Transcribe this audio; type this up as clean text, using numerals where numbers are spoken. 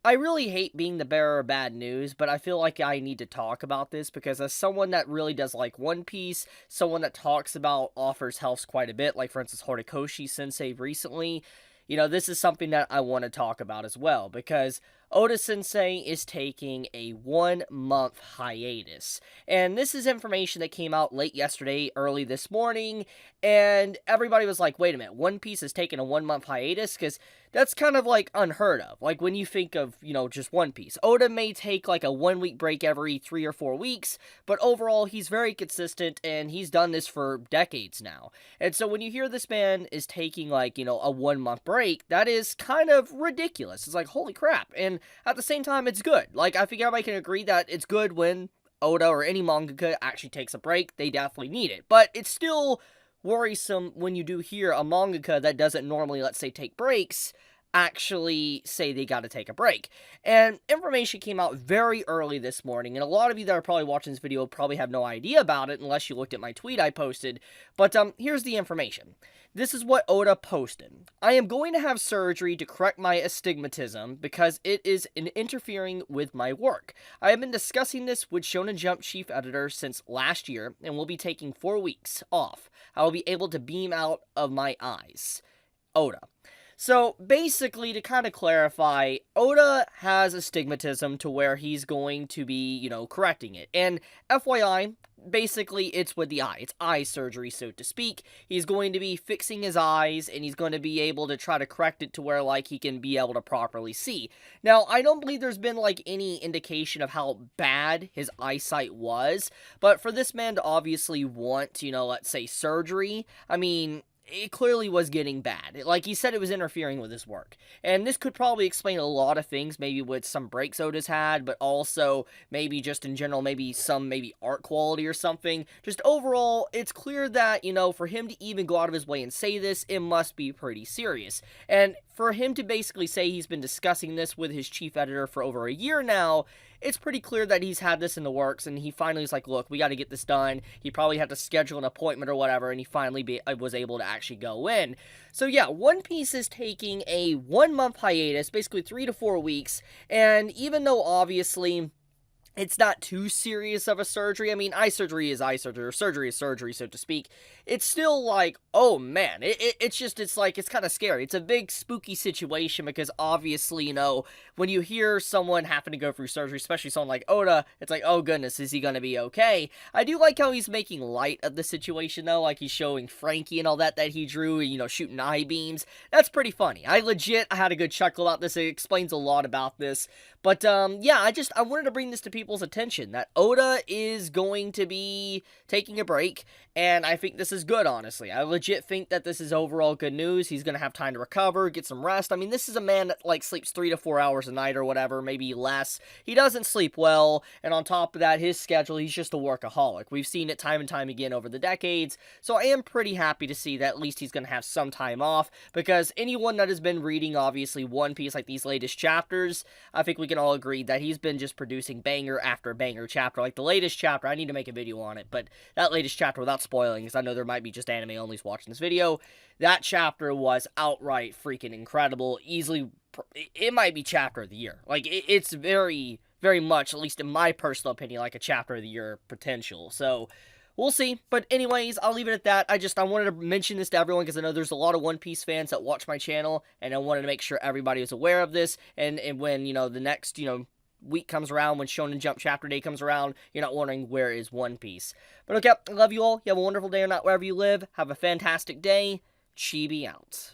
I really hate being the bearer of bad news, but I feel like I need to talk about this because as someone that really does like One Piece, someone that talks about offers helps quite a bit, like for instance Horikoshi Sensei recently, this is something that I want to talk about as well because Oda Sensei is taking a 1 month hiatus. And this is information that came out late yesterday, early this morning, and everybody was like, wait a minute, One Piece is taking a 1 month hiatus? Because that's kind of like unheard of. Like when you think of, just One Piece. Oda may take like a 1 week break every 3 or 4 weeks, but overall he's very consistent and he's done this for decades now. And so when you hear this man is taking like, a 1 month break, that is kind of ridiculous. It's like, holy crap. And at the same time, it's good. Like, I think everybody can agree that it's good when Oda or any mangaka actually takes a break. They definitely need it. But it's still worrisome when you do hear a mangaka that doesn't normally, let's say, take breaks, actually say they got to take a break. And information came out very early this morning, and a lot of you that are probably watching this video probably have no idea about it unless you looked at my tweet I posted. But here's the information. This is what Oda posted. I am going to have surgery to correct my astigmatism because it is interfering with my work. I have been discussing this with Shonen Jump chief editor since last year and will be taking 4 weeks off. I will be able to beam out of my eyes. Oda. So, basically, to kind of clarify, Oda has astigmatism to where he's going to be, correcting it. And FYI, basically, it's with the eye. It's eye surgery, so to speak. He's going to be fixing his eyes, and he's going to be able to try to correct it to where, like, he can be able to properly see. Now, I don't believe there's been, like, any indication of how bad his eyesight was, but for this man to obviously want, let's say, surgery, I mean, it clearly was getting bad. Like he said, it was interfering with his work. And this could probably explain a lot of things, maybe with some breaks Oda's had, but also maybe just in general, maybe art quality or something. Just overall, it's clear that, for him to even go out of his way and say this, it must be pretty serious. And for him to basically say he's been discussing this with his chief editor for over a year now, it's pretty clear that he's had this in the works, and he finally was like, look, we got to get this done. He probably had to schedule an appointment or whatever, and he finally was able to actually go in. So yeah, One Piece is taking a 1 month hiatus, basically 3 to 4 weeks, and even though obviously it's not too serious of a surgery. I mean, eye surgery is eye surgery, or surgery is surgery, so to speak. It's still like, oh man, it's kind of scary. It's a big spooky situation because obviously, when you hear someone having to go through surgery, especially someone like Oda, it's like, oh goodness, is he going to be okay? I do like how he's making light of the situation though, like he's showing Frankie and all that he drew, shooting eye beams. That's pretty funny. I had a good chuckle about this. It explains a lot about this. But, yeah, I wanted to bring this to people's attention, that Oda is going to be taking a break, and I think this is good, honestly. I legit think that this is overall good news. He's going to have time to recover, get some rest. I mean, this is a man that, sleeps 3 to 4 hours a night or whatever, maybe less. He doesn't sleep well, and on top of that, his schedule, he's just a workaholic. We've seen it time and time again over the decades, so I am pretty happy to see that at least he's going to have some time off, because anyone that has been reading, obviously, One Piece, like these latest chapters, I think we can all agree that he's been just producing banger after banger chapter. Like the latest chapter, I need to make a video on it, but that latest chapter, without spoiling, because I know there might be just anime onlys watching this video, that chapter was outright freaking incredible. Easily, it might be chapter of the year. Like, it's very, very much, at least in my personal opinion, like a chapter of the year potential. So, we'll see. But anyways, I'll leave it at that. I wanted to mention this to everyone because I know there's a lot of One Piece fans that watch my channel, and I wanted to make sure everybody was aware of this. And when, the next, week comes around, when Shonen Jump Chapter Day comes around, you're not wondering where is One Piece. But okay, I love you all. You have a wonderful day or not wherever you live. Have a fantastic day. Chibi out.